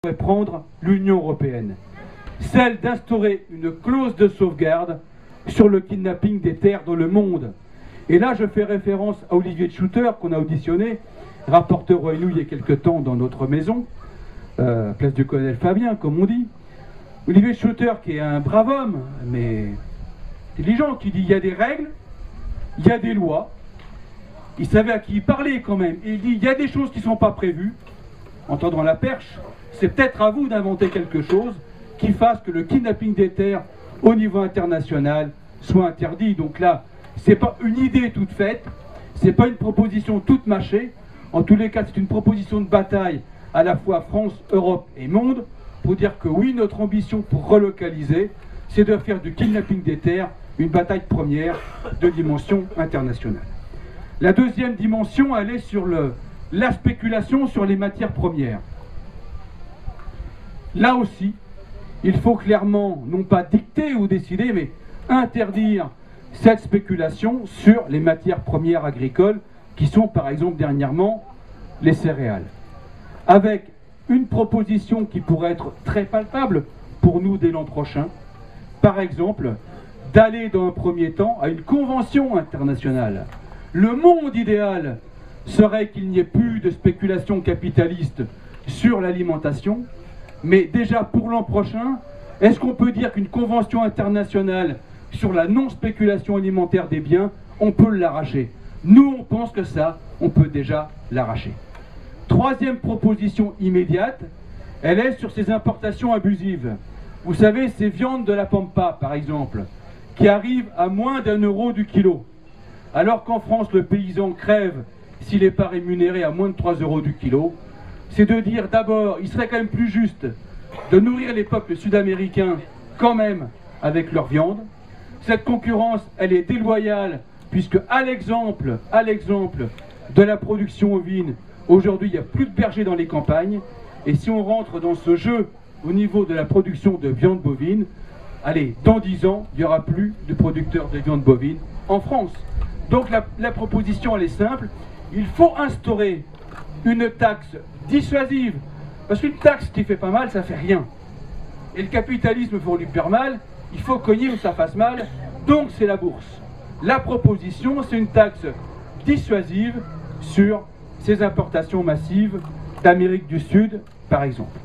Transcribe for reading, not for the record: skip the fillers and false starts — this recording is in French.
pourrait prendre l'Union européenne, celle d'instaurer une clause de sauvegarde sur le kidnapping des terres dans le monde. Et là, je fais référence à Olivier de Schutter, qu'on a auditionné, rapporteur ONU il y a quelque temps dans notre maison, place du colonel Fabien, comme on dit. Olivier de Schutter, qui est un brave homme, mais intelligent, qui dit il y a des règles, il y a des lois. Il savait à qui il parlait quand même. Et il dit il y a des choses qui ne sont pas prévues. En tendant la perche, c'est peut-être à vous d'inventer quelque chose qui fasse que le kidnapping des terres au niveau international soit interdit. Donc là, c'est pas une idée toute faite, c'est pas une proposition toute mâchée. En tous les cas, c'est une proposition de bataille à la fois France, Europe et monde pour dire que oui, notre ambition pour relocaliser, c'est de faire du kidnapping des terres une bataille première de dimension internationale. La deuxième dimension, elle est sur la spéculation sur les matières premières. Là aussi, il faut clairement, non pas dicter ou décider, mais interdire cette spéculation sur les matières premières agricoles, qui sont par exemple dernièrement les céréales. Avec une proposition qui pourrait être très palpable pour nous dès l'an prochain, par exemple, d'aller dans un premier temps à une convention internationale. Le monde idéal serait qu'il n'y ait plus de spéculation capitaliste sur l'alimentation, mais déjà pour l'an prochain, est-ce qu'on peut dire qu'une convention internationale sur la non-spéculation alimentaire des biens, on peut l'arracher? Nous, on pense que ça, on peut déjà l'arracher. Troisième proposition immédiate, elle est sur ces importations abusives. Vous savez, ces viandes de la Pampa, par exemple, qui arrivent à moins d'1 euro du kilo, alors qu'en France, le paysan crève s'il n'est pas rémunéré à moins de 3 euros du kilo. C'est de dire d'abord, il serait quand même plus juste de nourrir les peuples sud-américains quand même avec leur viande. Cette concurrence, elle est déloyale, puisque à l'exemple de la production ovine, aujourd'hui il n'y a plus de bergers dans les campagnes, et si on rentre dans ce jeu au niveau de la production de viande bovine, allez, dans 10 ans, il n'y aura plus de producteurs de viande bovine en France. Donc la proposition, elle est simple, il faut instaurer une taxe dissuasive, parce qu'une taxe qui fait pas mal, ça fait rien. Et le capitalisme, pour lui faire mal, il faut cogner où ça fasse mal, donc c'est la bourse. La proposition, c'est une taxe dissuasive sur ces importations massives d'Amérique du Sud, par exemple.